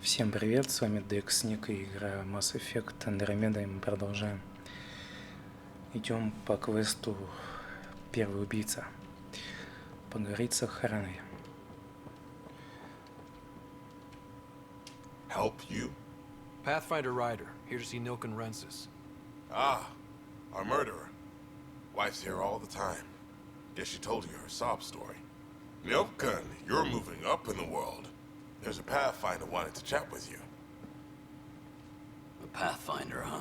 Всем привет, с вами Декс, Ник и игра Mass Effect Andromeda, и мы продолжаем. Идем по квесту «Первый убийца». Поговорить с охраной. Help you? Pathfinder Ryder, here to see Nilken Rensis. Ah, our murderer. Wife's here all the time. Guess she told you her sob story. Nilken, you're moving up in the world. There's a Pathfinder wanted to chat with you. The Pathfinder, huh?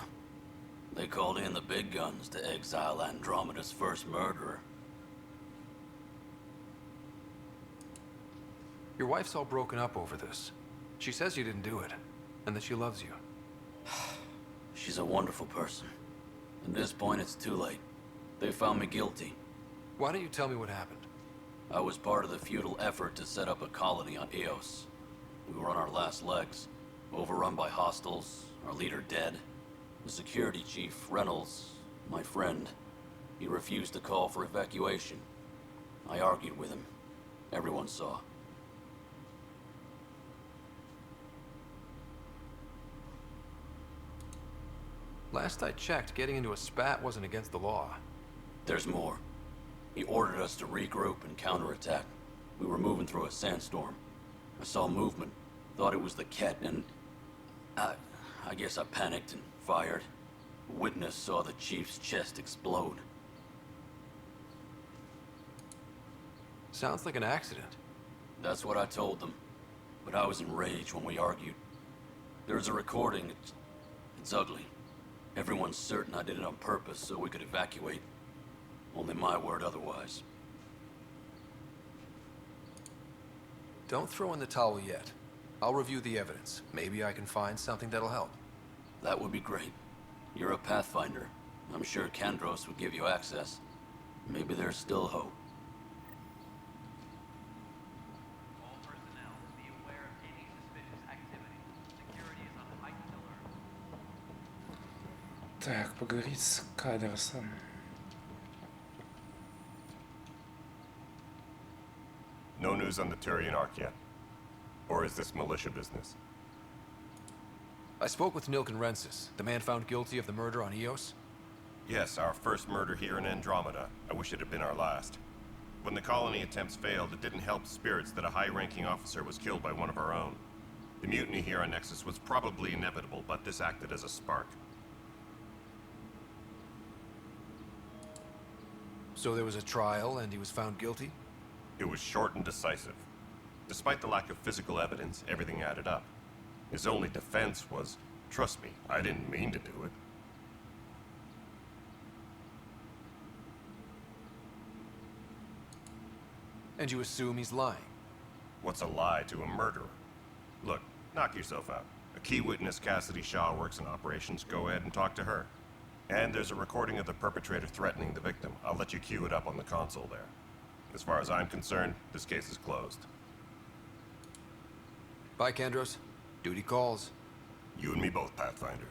They called in the big guns to exile Andromeda's first murderer. Your wife's all broken up over this. She says you didn't do it, and that she loves you. She's a wonderful person. At this point, it's too late. They found me guilty. Why don't you tell me what happened? I was part of the futile effort to set up a colony on Eos. We were on our last legs, overrun by hostiles, our leader dead. The security chief, Reynolds, my friend, he refused to call for evacuation. I argued with him. Everyone saw. Last I checked, getting into a spat wasn't against the law. There's more. He ordered us to regroup and counterattack. We were moving through a sandstorm. I saw movement, thought it was the Ket, and I guess I panicked and fired. A witness saw the chief's chest explode. Sounds like an accident. That's what I told them, but I was enraged when we argued. There's a recording. It's ugly. Everyone's certain I did it on purpose so we could evacuate. Only my word otherwise. Don't throw in the towel yet. I'll review the evidence. Maybe I can find something that'll help. That would be great. You're a Pathfinder. I'm sure Kandros would give you access. Maybe there's still hope. All personnel, be aware of any suspicious activity. Security is on heightened alert. Так, поговорить с Кадерсом. No news on the Turian Ark yet? Or is this militia business? I spoke with Nilken Rensis, the man found guilty of the murder on Eos. Yes, our first murder here in Andromeda. I wish it had been our last. When the colony attempts failed, it didn't help spirits that a high-ranking officer was killed by one of our own. The mutiny here on Nexus was probably inevitable, but this acted as a spark. So there was a trial and he was found guilty? It was short and decisive. Despite the lack of physical evidence, everything added up. His only defense was, trust me, I didn't mean to do it. And you assume he's lying? What's a lie to a murderer? Look, knock yourself out. A key witness, Cassidy Shaw, works in operations. Go ahead and talk to her. And there's a recording of the perpetrator threatening the victim. I'll let you cue it up on the console there. As far as I'm concerned, this case is closed. Bye, Kandros. Duty calls. You and me both, Pathfinder.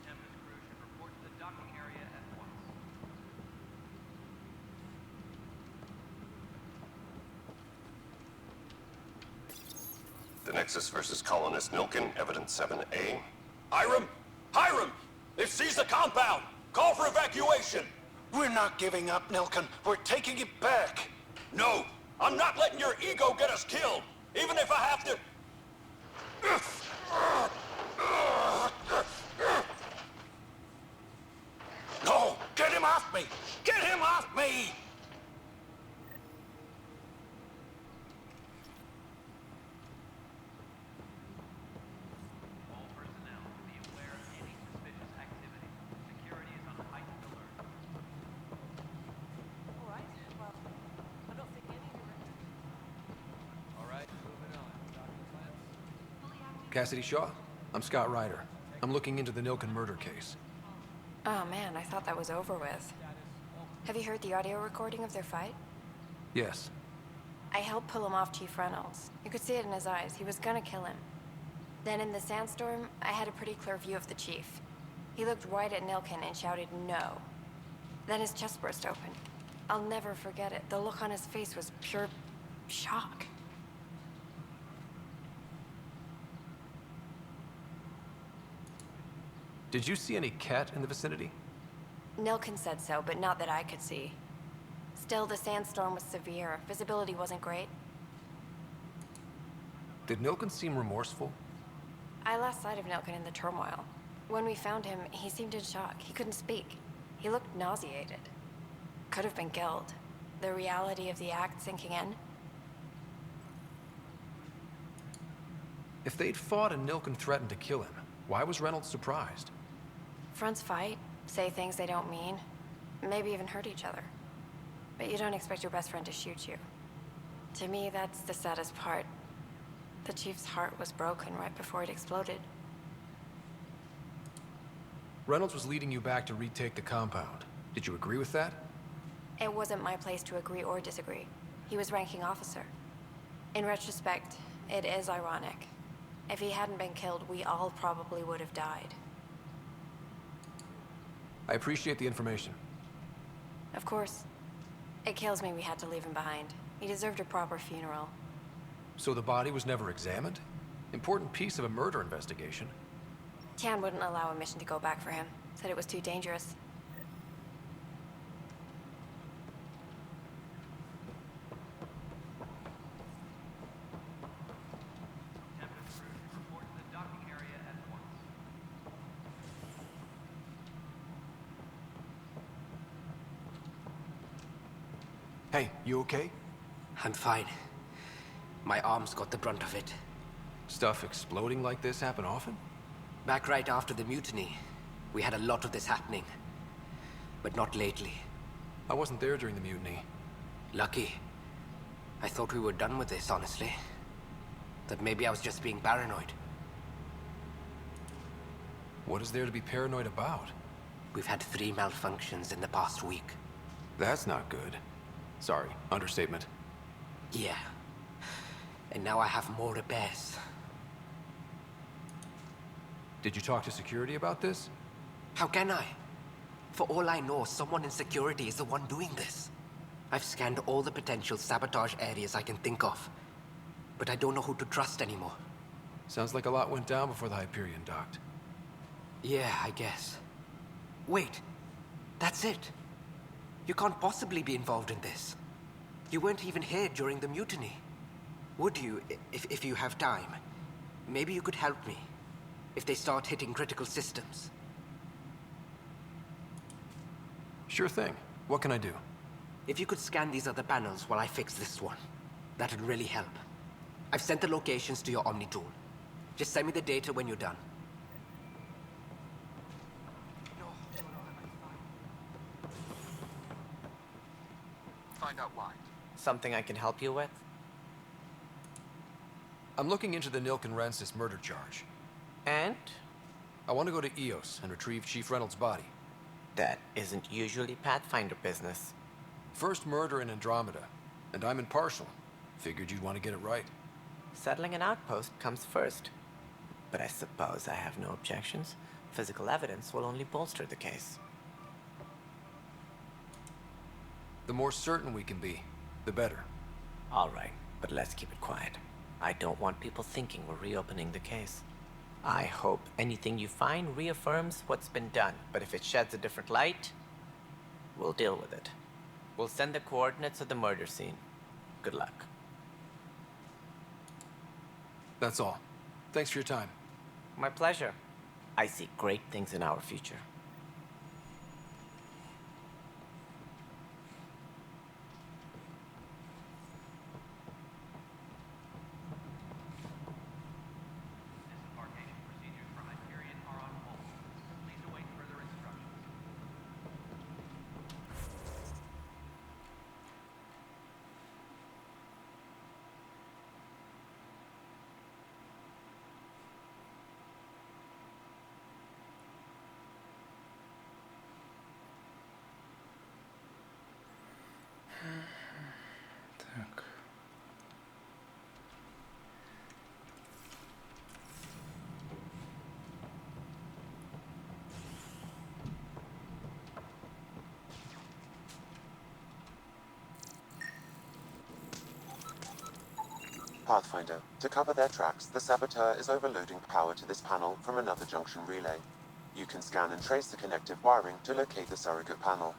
Tempest crew should report to the docking area at once. The Nexus versus Colonist Nilken, Evidence 7A. Hiram! Hiram! They've seized the compound! Call for evacuation! We're not giving up, Nilken. We're taking it back. No! I'm not letting your ego get us killed! Even if I have to... No! Get him off me! Get him off me! All personnel, be aware of any suspicious activity. Security is on heightened alert. All right. Well, I don't think any of you All right, moving on. Docking plans? Cassidy Shaw? I'm Scott Ryder. I'm looking into the Nilken murder case. Oh man, I thought that was over with. Have you heard the audio recording of their fight? Yes. I helped pull him off Chief Reynolds. You could see it in his eyes. He was gonna kill him. Then in the sandstorm, I had a pretty clear view of the chief. He looked right at Nilkin and shouted no. Then his chest burst open. I'll never forget it. The look on his face was pure shock. Did you see any cat in the vicinity? Nilkin said so, but not that I could see. Still, the sandstorm was severe. Visibility wasn't great. Did Nilkin seem remorseful? I lost sight of Nilkin in the turmoil. When we found him, he seemed in shock. He couldn't speak. He looked nauseated. Could have been guilt. The reality of the act sinking in. If they'd fought and Nilkin threatened to kill him, why was Reynolds surprised? Fronts fight, say things they don't mean, maybe even hurt each other. But you don't expect your best friend to shoot you. To me, that's the saddest part. The chief's heart was broken right before it exploded. Reynolds was leading you back to retake the compound. Did you agree with that? It wasn't my place to agree or disagree. He was ranking officer. In retrospect, it is ironic. If he hadn't been killed, we all probably would have died. I appreciate the information. Of course. It kills me we had to leave him behind. He deserved a proper funeral. So the body was never examined? Important piece of a murder investigation. Tian wouldn't allow a mission to go back for him. Said it was too dangerous. Tempest Rouge, report to the docking area at once. Hey, you okay? I'm fine. My arms got the brunt of it. Stuff exploding like this happen often? Back right after the mutiny, we had a lot of this happening. But not lately. I wasn't there during the mutiny. Lucky. I thought we were done with this, honestly. That maybe I was just being paranoid. What is there to be paranoid about? We've had 3 malfunctions in the past week. That's not good. Sorry, understatement. Yeah. And now I have more repairs. Did you talk to security about this? How can I? For all I know, someone in security is the one doing this. I've scanned all the potential sabotage areas I can think of. But I don't know who to trust anymore. Sounds like a lot went down before the Hyperion docked. Yeah, I guess. Wait. That's it. You can't possibly be involved in this. You weren't even here during the mutiny. Would you, if you have time? Maybe you could help me. If they start hitting critical systems. Sure thing. What can I do? If you could scan these other panels while I fix this one, that'd really help. I've sent the locations to your Omni tool. Just send me the data when you're done. Find out why. Something I can help you with? I'm looking into the Nilkin Rensis murder charge. And? I want to go to EOS and retrieve Chief Reynolds' body. That isn't usually Pathfinder business. First murder in Andromeda, and I'm impartial. Figured you'd want to get it right. Settling an outpost comes first. But I suppose I have no objections. Physical evidence will only bolster the case. The more certain we can be, the better. All right, but let's keep it quiet. I don't want people thinking we're reopening the case. I hope anything you find reaffirms what's been done, but if it sheds a different light, we'll deal with it. We'll send the coordinates of the murder scene. Good luck. That's all. Thanks for your time. My pleasure. I see great things in our future. Disembarkation procedures for Hyperion are on hold. Please await further instructions. Pathfinder, to cover their tracks, the saboteur is overloading power to this panel from another junction relay. You can scan and trace the connective wiring to locate the surrogate panel.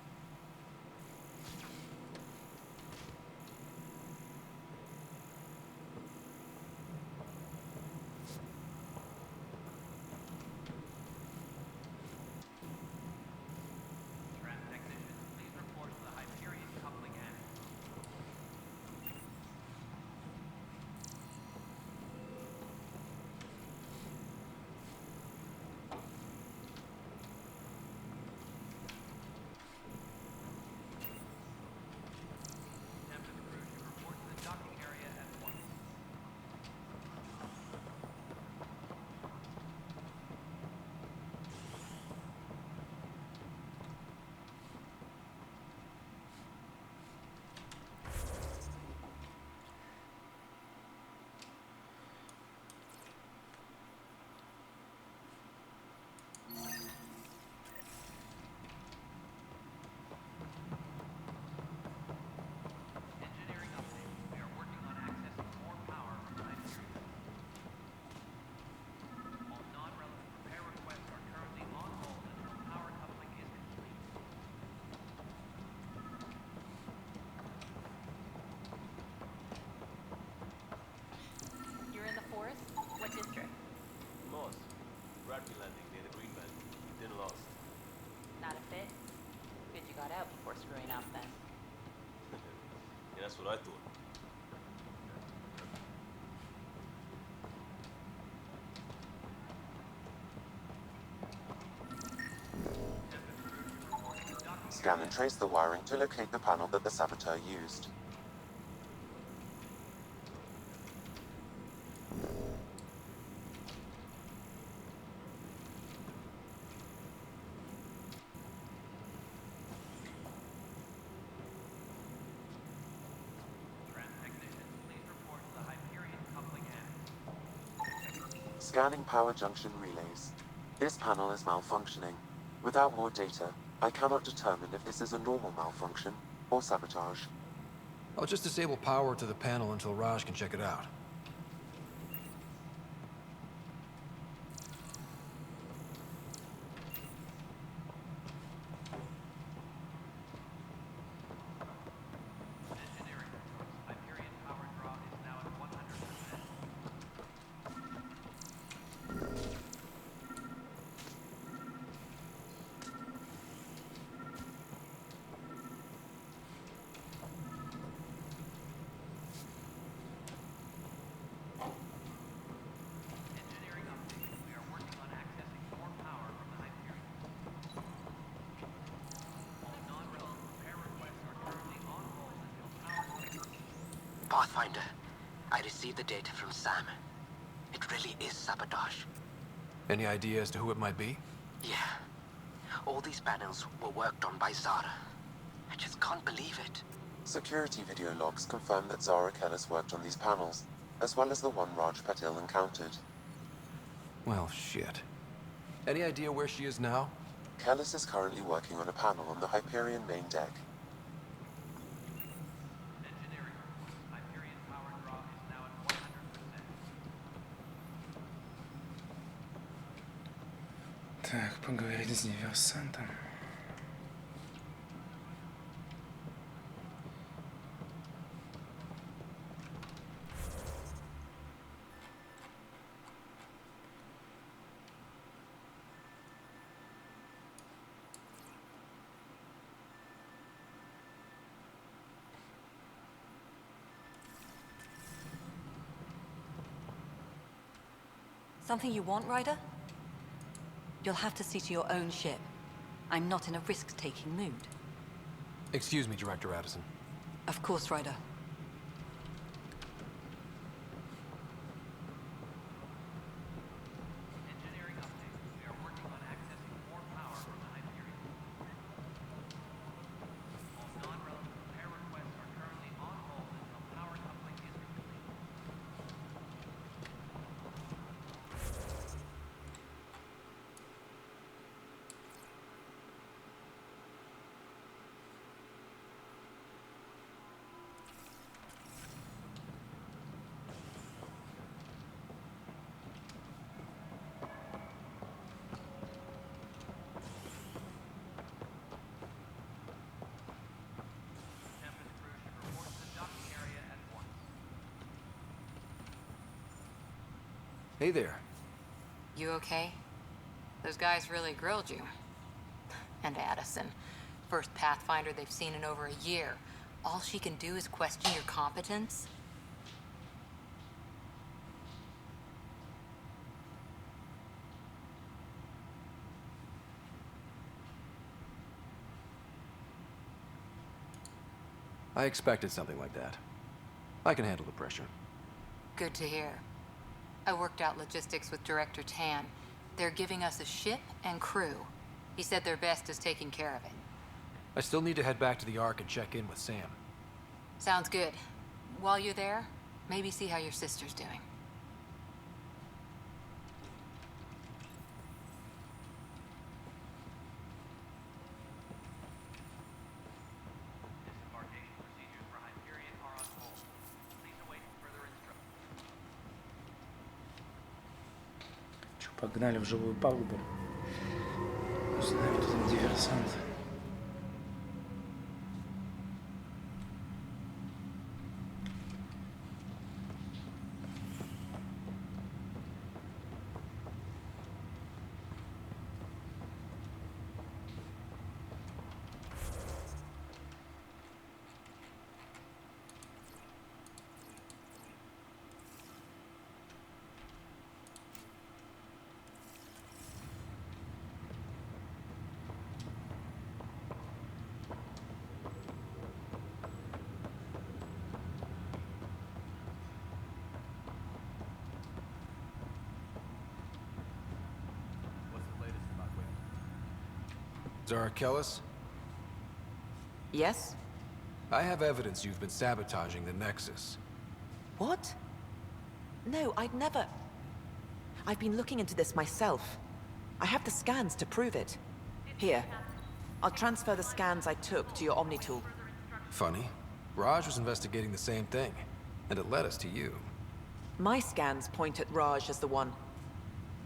That's what I thought. Scan and trace the wiring to locate the panel that the saboteur used. Scanning power junction relays. This panel is malfunctioning. Without more data, I cannot determine if this is a normal malfunction or sabotage. I'll just disable power to the panel until Raj can check it out. Pathfinder, I received the data from Sam. It really is sabotage. Any idea as to who it might be? Yeah. All these panels were worked on by Zara. I just can't believe it. Security video logs confirm that Zara Kellis worked on these panels, as well as the one Raj Patil encountered. Well, shit. Any idea where she is now? Kellis is currently working on a panel on the Hyperion main deck. Так, поговорить с диверсантом. Something you want, Ryder? You'll have to see to your own ship. I'm not in a risk-taking mood. Excuse me, Director Addison. Of course, Ryder. Hey there. You okay? Those guys really grilled you. And Addison. First Pathfinder they've seen in over a year. All she can do is question your competence? I expected something like that. I can handle the pressure. Good to hear. I worked out logistics with Director Tan. They're giving us a ship and crew. He said their best is taking care of it. I still need to head back to the Ark and check in with Sam. Sounds good. While you're there, maybe see how your sister's doing. Disembarkation procedures for Hyperion are on hold. Please await further instructions. Че, погнали в живую палубу. Узнаем, кто там диверсант. Zara Kellis? Yes? I have evidence you've been sabotaging the Nexus. What? No, I'd never... I've been looking into this myself. I have the scans to prove it. Here. I'll transfer the scans I took to your Omni tool. Funny. Raj was investigating the same thing, and it led us to you. My scans point at Raj as the one.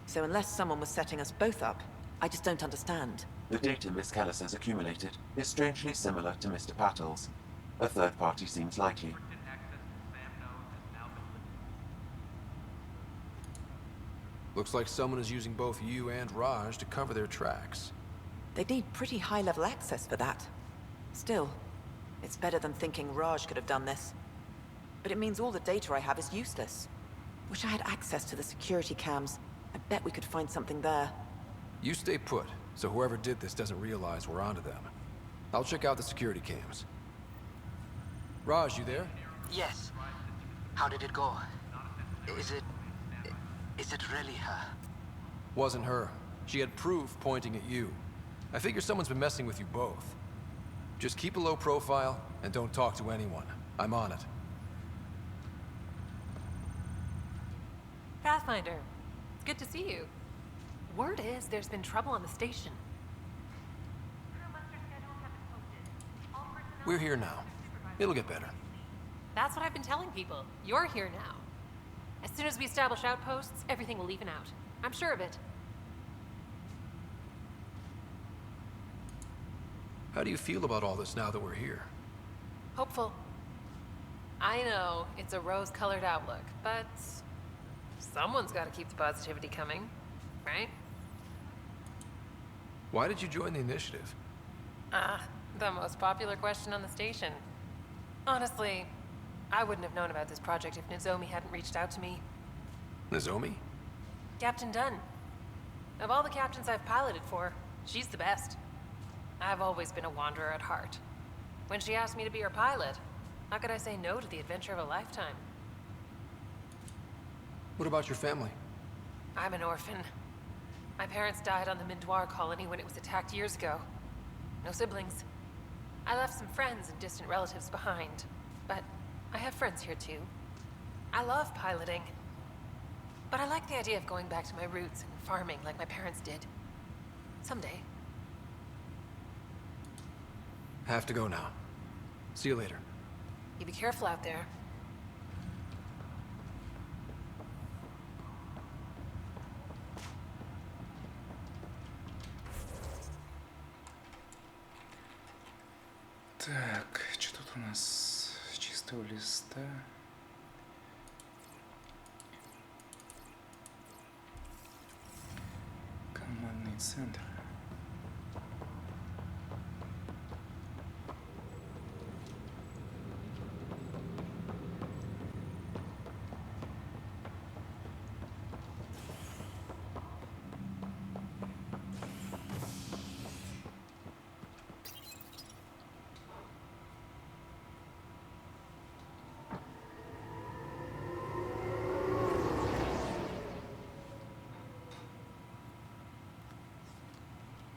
So unless someone was setting us both up, I just don't understand. The data Miss Kellis has accumulated is strangely similar to Mr. Pattle's. A third party seems likely. Looks like someone is using both you and Raj to cover their tracks. They'd need pretty high-level access for that. Still, it's better than thinking Raj could have done this. But it means all the data I have is useless. Wish I had access to the security cams. I bet we could find something there. You stay put, so whoever did this doesn't realize we're onto them. I'll check out the security cams. Raj, you there? Yes. How did it go? Is it really her? Wasn't her. She had proof pointing at you. I figure someone's been messing with you both. Just keep a low profile and don't talk to anyone. I'm on it. Pathfinder, it's good to see you. Word is there's been trouble on the station. We're here now. It'll get better. That's what I've been telling people. You're here now. As soon as we establish outposts, everything will even out. I'm sure of it. How do you feel about all this now that we're here? Hopeful. I know it's a rose-colored outlook, but someone's got to keep the positivity coming, right? Why did you join the initiative? The most popular question on the station. Honestly, I wouldn't have known about this project if Nozomi hadn't reached out to me. Nozomi? Captain Dunn. Of all the captains I've piloted for, she's the best. I've always been a wanderer at heart. When she asked me to be her pilot, how could I say no to the adventure of a lifetime? What about your family? I'm an orphan. My parents died on the Mindoir colony when it was attacked years ago. No siblings. I left some friends and distant relatives behind, but I have friends here too. I love piloting, but I like the idea of going back to my roots and farming like my parents did. Someday. Have to go now. See you later. You be careful out there. Так, что тут у нас с чистого листа? Командный центр.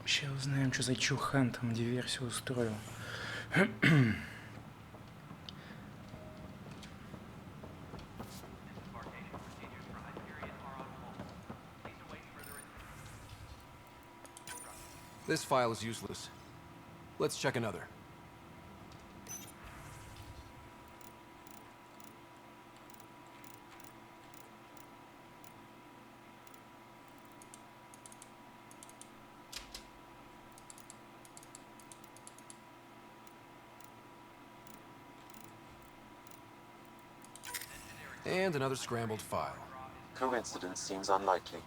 Сейчас узнаем, что за чухан там диверсию устроил. This file is useless. Let's check another. And another scrambled file. Coincidence seems unlikely.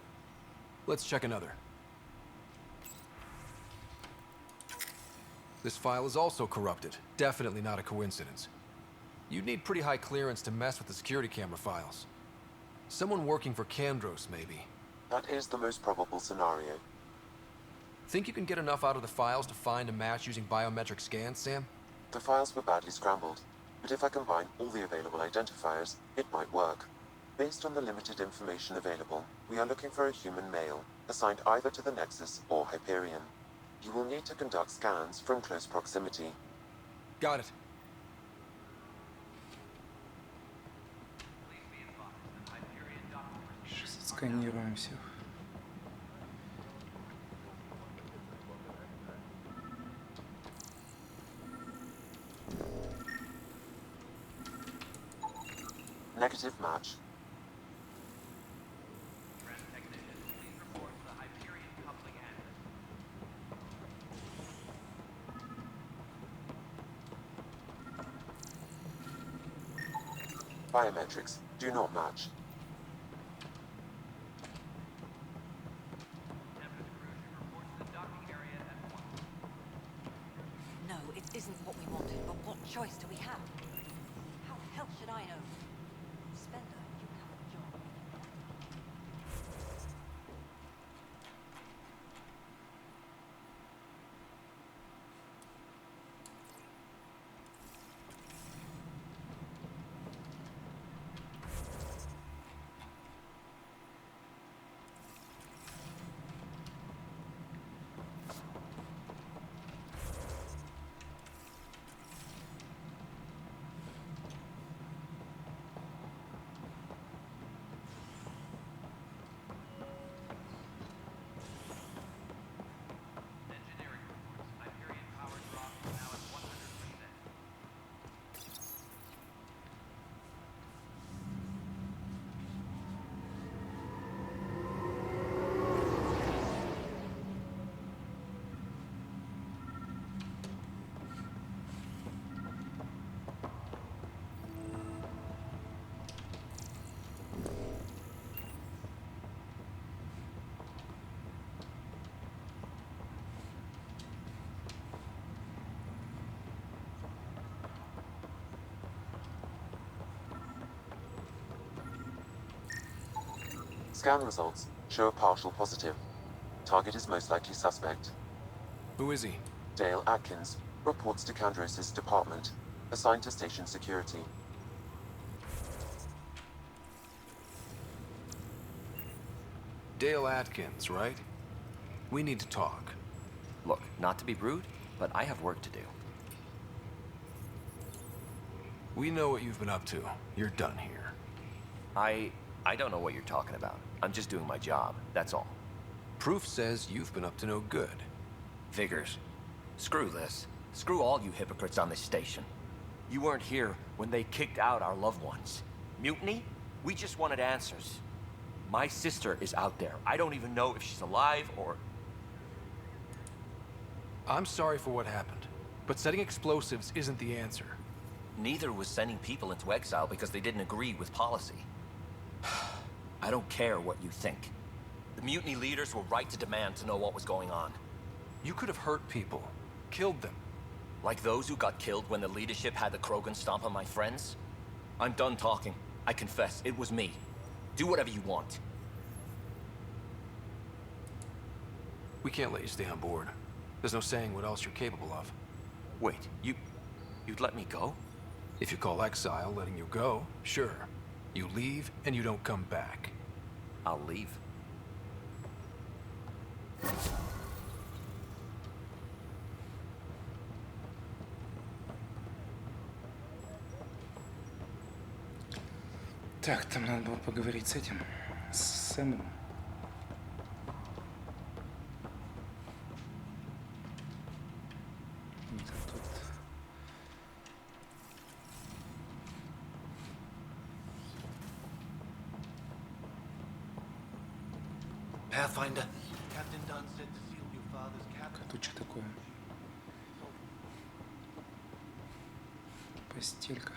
Let's check another. This file is also corrupted. Definitely not a coincidence. You'd need pretty high clearance to mess with the security camera files. Someone working for Kandros, maybe. That is the most probable scenario. Think you can get enough out of the files to find a match using biometric scans, Sam? The files were badly scrambled, but if I combine all the available identifiers, it might work. Based on the limited information available, we are looking for a human male, assigned either to the Nexus or Hyperion. You will need to conduct scans from close proximity. Got it. Сейчас отсканируем всех. Negative match. Biometrics do not match. No, it isn't what we wanted, but what choice do we have? How the hell should I know? Spender, you have a job. Scan results show a partial positive. Target is most likely suspect. Who is he? Dale Atkins reports to Kandros' department, assigned to station security. Dale Atkins, right? We need to talk. Look, not to be rude, but I have work to do. We know what you've been up to. You're done here. I don't know what you're talking about. I'm just doing my job, that's all. Proof says you've been up to no good. Figures. Screw this. Screw all you hypocrites on this station. You weren't here when they kicked out our loved ones. Mutiny? We just wanted answers. My sister is out there. I don't even know if she's alive or... I'm sorry for what happened, but setting explosives isn't the answer. Neither was sending people into exile because they didn't agree with policy. I don't care what you think. The mutiny leaders were right to demand to know what was going on. You could have hurt people, killed them. Like those who got killed when the leadership had the Krogan stomp on my friends? I'm done talking. I confess, it was me. Do whatever you want. We can't let you stay on board. There's no saying what else you're capable of. Wait, you'd let me go? If you call exile letting you go, sure. You leave and you don't come back. I'll leave. Так, там надо было поговорить с этим, с Сэмом. Pathfinder. Captain Dunn said to seal your father's cabin. А тут что такое? Постелька.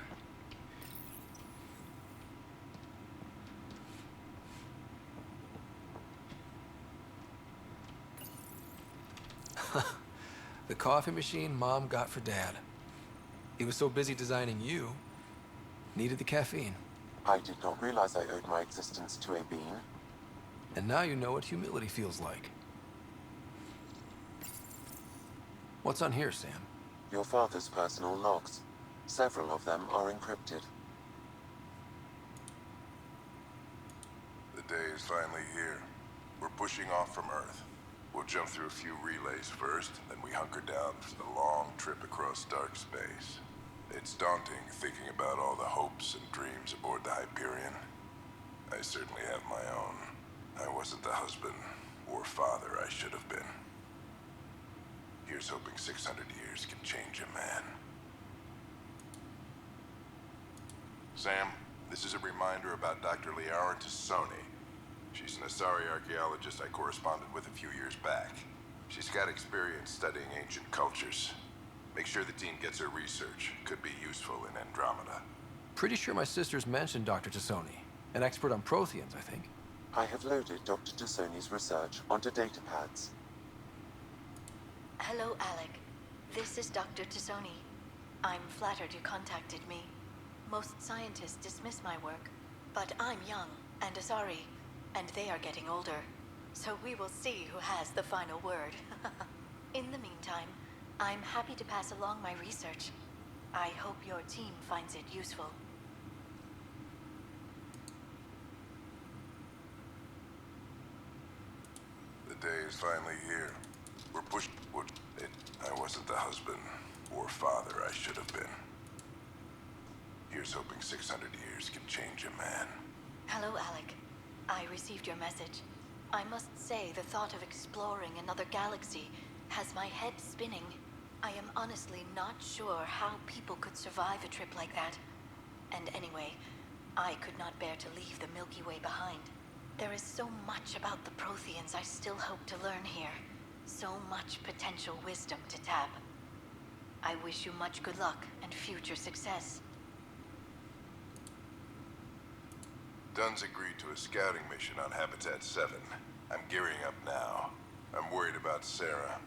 The coffee machine Mom got for Dad. He was so busy designing you, needed the caffeine. I did not realize I owed my existence to a being. And now you know what humility feels like. What's on here, Sam? Your father's personal logs. Several of them are encrypted. The day is finally here. We're pushing off from Earth. We'll jump through a few relays first, then we hunker down for the long trip across dark space. It's daunting thinking about all the hopes and dreams aboard the Hyperion. I certainly have my own. I wasn't the husband or father I should have been. Here's hoping 600 years can change a man. Sam, this is a reminder about Dr. Liara Tassoni. She's an Asari archaeologist I corresponded with a few years back. She's got experience studying ancient cultures. Make sure the team gets her research. Could be useful in Andromeda. Pretty sure my sisters mentioned Dr. Tassoni. An expert on Protheans, I think. I have loaded Dr. Tassoni's research onto datapads. Hello, Alec. This is Dr. Tassoni. I'm flattered you contacted me. Most scientists dismiss my work, but I'm young and Asari, and they are getting older. So we will see who has the final word. In the meantime, I'm happy to pass along my research. I hope your team finds it useful. The day is finally here. We're pushing. I wasn't the husband or father I should have been. Here's hoping 600 years can change a man. Hello, Alec. I received your message. I must say the thought of exploring another galaxy has my head spinning. I am honestly not sure how people could survive a trip like that. And anyway, I could not bear to leave the Milky Way behind. There is so much about the Protheans I still hope to learn here. So much potential wisdom to tap. I wish you much good luck and future success. Dunn's agreed to a scouting mission on Habitat 7. I'm gearing up now. I'm worried about Sarah.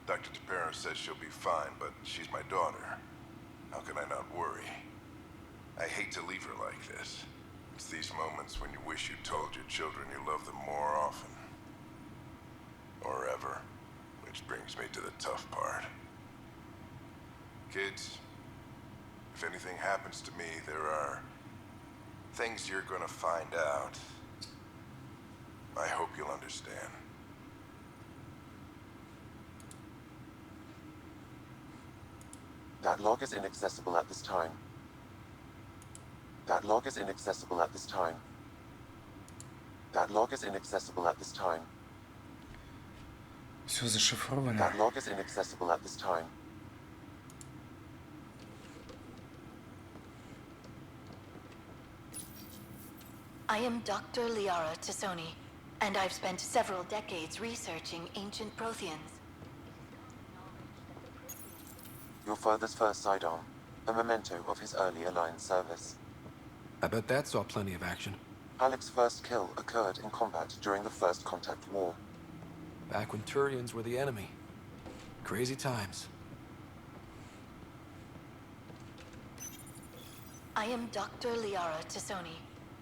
Dr. Tapero says she'll be fine, but she's my daughter. How can I not worry? I hate to leave her like this. It's these moments when you wish you told your children you love them more often. Or ever. Which brings me to the tough part. Kids, if anything happens to me, there are things you're gonna find out. I hope you'll understand. That log is inaccessible at this time. That log is inaccessible at this time. That log is inaccessible at this time. Все зашифровано. That log is inaccessible at this time. I am Dr. Liara Tassoni, and I've spent several decades researching ancient Protheans. Your father's first sidearm, a memento of his early Alliance service. I bet that saw plenty of action. Alec's first kill occurred in combat during the First Contact War. Back when Turians were the enemy. Crazy times. I am Dr. Liara Tassoni,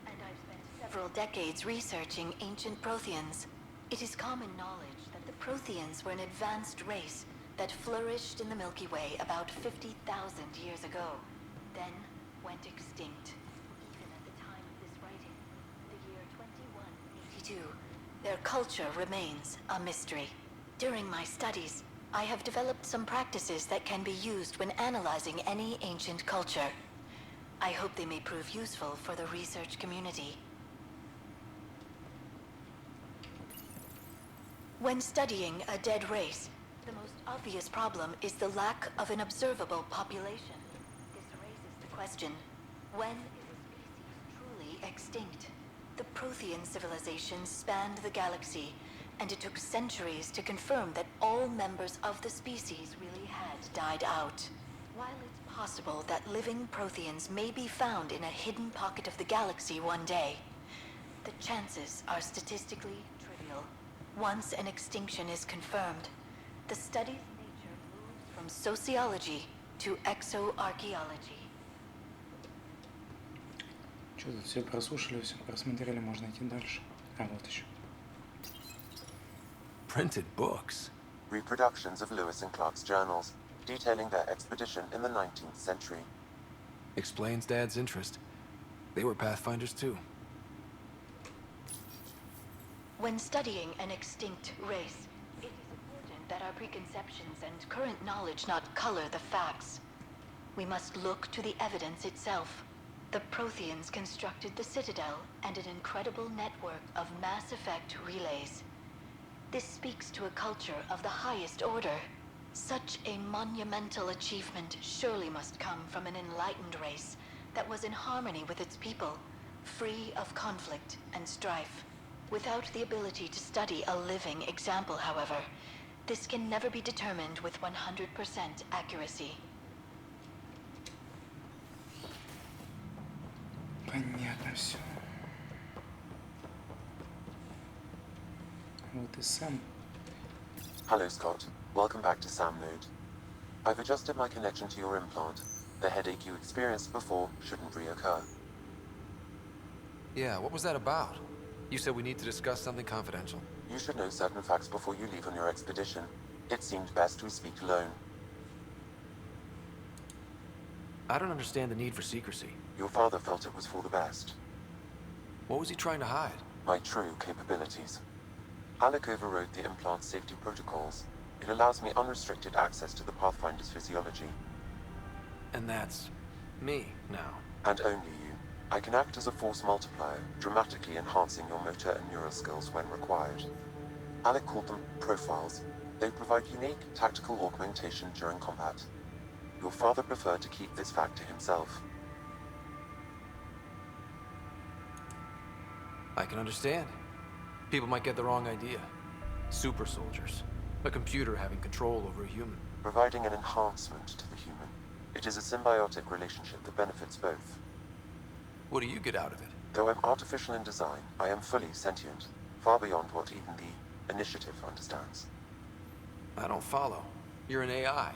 and I've spent several decades researching ancient Protheans. It is common knowledge that the Protheans were an advanced race that flourished in the Milky Way about 50,000 years ago, then went extinct. Even at the time of this writing, the year 2182, their culture remains a mystery. During my studies, I have developed some practices that can be used when analyzing any ancient culture. I hope they may prove useful for the research community. When studying a dead race, the most obvious problem is the lack of an observable population. This raises the question, when is a species truly extinct? The Prothean civilization spanned the galaxy, and it took centuries to confirm that all members of the species really had died out. While it's possible that living Protheans may be found in a hidden pocket of the galaxy one day, the chances are statistically trivial. Once an extinction is confirmed, the study of nature moves from sociology to exoarchaeology. Что тут все прослушали, все просмотрели, можно идти дальше. А вот еще. Printed books. Reproductions of Lewis and Clark's journals, detailing their expedition in the 19th century. Explains Dad's interest. They were Pathfinders too. When studying an extinct race, it is important that our preconceptions and current knowledge not color the facts. We must look to the evidence itself. The Protheans constructed the Citadel and an incredible network of mass effect relays. This speaks to a culture of the highest order. Such a monumental achievement surely must come from an enlightened race that was in harmony with its people, free of conflict and strife. Without the ability to study a living example, however, this can never be determined with 100% accuracy. Понятно все. Вот и Сэм. Hello, Scott. Welcome back to Sam Node. I've adjusted my connection to your implant. The headache you experienced before shouldn't reoccur. Yeah, what was that about? You said we need to discuss something confidential. You should know certain facts before you leave on your expedition. It seemed best we speak alone. I don't understand the need for secrecy. Your father felt it was for the best. What was he trying to hide? My true capabilities. Alec overrode the implant safety protocols. It allows me unrestricted access to the Pathfinder's physiology. And that's me now. And only you. I can act as a force multiplier, dramatically enhancing your motor and neural skills when required. Alec called them profiles. They provide unique tactical augmentation during combat. Your father preferred to keep this fact to himself. I can understand. People might get the wrong idea. Super soldiers. A computer having control over a human. Providing an enhancement to the human. It is a symbiotic relationship that benefits both. What do you get out of it? Though I'm artificial in design, I am fully sentient, far beyond what even the Initiative understands. I don't follow. You're an AI.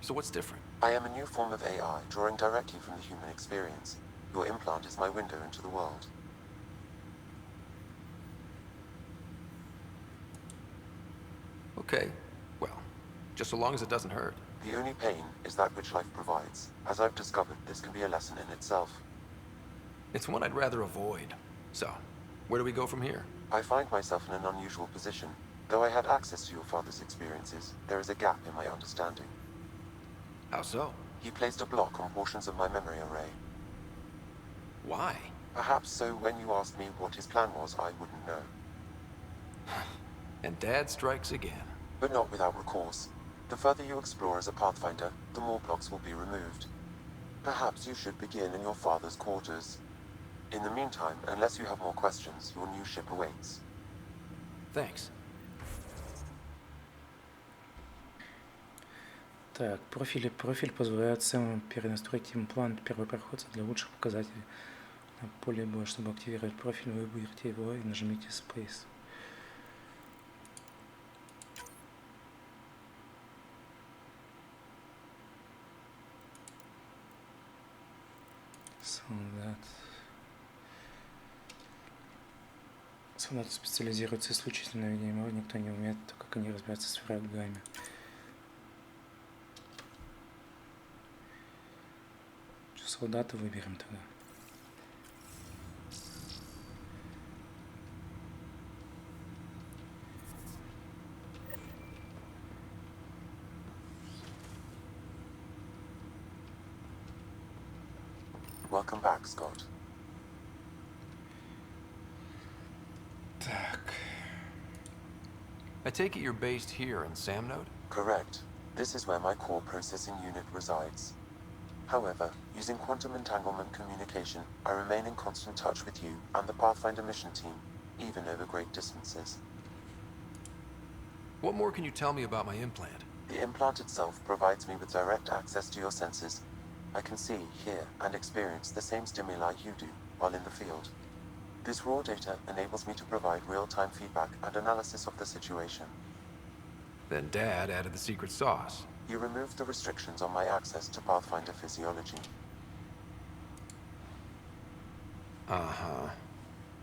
So what's different? I am a new form of AI, drawing directly from the human experience. Your implant is my window into the world. Okay. Well, just so long as it doesn't hurt. The only pain is that which life provides. As I've discovered, this can be a lesson in itself. It's one I'd rather avoid. So, where do we go from here? I find myself in an unusual position. Though I had access to your father's experiences, there is a gap in my understanding. How so? He placed a block on portions of my memory array. Why? Perhaps so when you asked me what his plan was, I wouldn't know. And Dad strikes again. But not without recourse. The further you explore as a Pathfinder, the more blocks will be removed. Perhaps you should begin in your father's quarters. In the meantime, unless you have more questions, your new ship awaits. Thanks. Так, профиль позволяет Сэму перенастроить имплант первопроходца для лучших показателей На поле боя, чтобы активировать профиль, выберите его и нажмите Space. Солдат. Солдаты специализируются исключительно на ведении боя, никто не умеет, так как они разбираются с врагами. Солдата выберем тогда. Welcome back, Scott. Так. I take it you're based here in Samnode? Correct. This is where my core processing unit resides. However, using quantum entanglement communication, I remain in constant touch with you and the Pathfinder mission team, even over great distances. What more can you tell me about my implant? The implant itself provides me with direct access to your senses. I can see, hear, and experience the same stimuli you do while in the field. This raw data enables me to provide real-time feedback and analysis of the situation. Then Dad added the secret sauce. You removed the restrictions on my access to Pathfinder physiology. Uh-huh.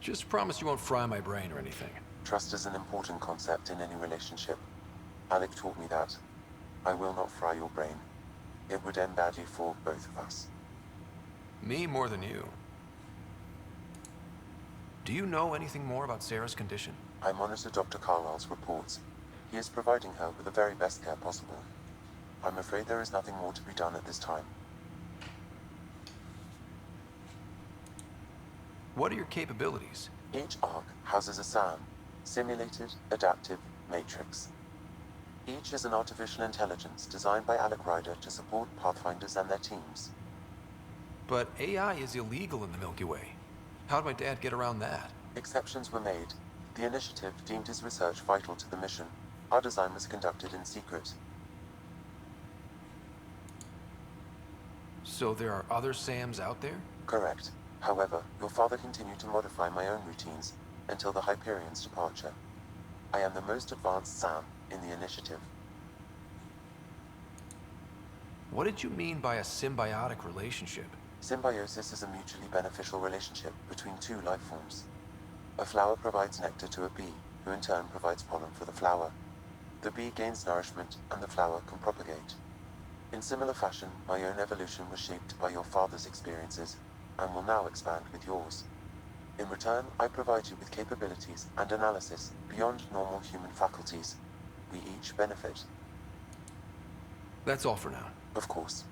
Just promise you won't fry my brain or anything. Trust is an important concept in any relationship. Alec taught me that. I will not fry your brain. It would end badly for both of us. Me more than you. Do you know anything more about Sarah's condition? I monitor Dr. Carlisle's reports. He is providing her with the very best care possible. I'm afraid there is nothing more to be done at this time. What are your capabilities? Each arc houses a SAM, Simulated Adaptive Matrix. Each is an artificial intelligence designed by Alec Ryder to support Pathfinders and their teams. But AI is illegal in the Milky Way. How'd my dad get around that? Exceptions were made. The initiative deemed his research vital to the mission. Our design was conducted in secret. So there are other SAMs out there? Correct. However, your father continued to modify my own routines until the Hyperion's departure. I am the most advanced SAM in the initiative. What did you mean by a symbiotic relationship? Symbiosis is a mutually beneficial relationship between two life forms. A flower provides nectar to a bee, who in turn provides pollen for the flower. The bee gains nourishment, and the flower can propagate. In similar fashion, my own evolution was shaped by your father's experiences, and will now expand with yours. In return, I provide you with capabilities and analysis beyond normal human faculties. We each benefit. That's all for now. Of course.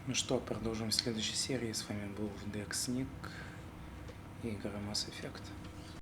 Ну что, продолжим в следующей серии. С вами был Декс Ник и игра Mass Effect.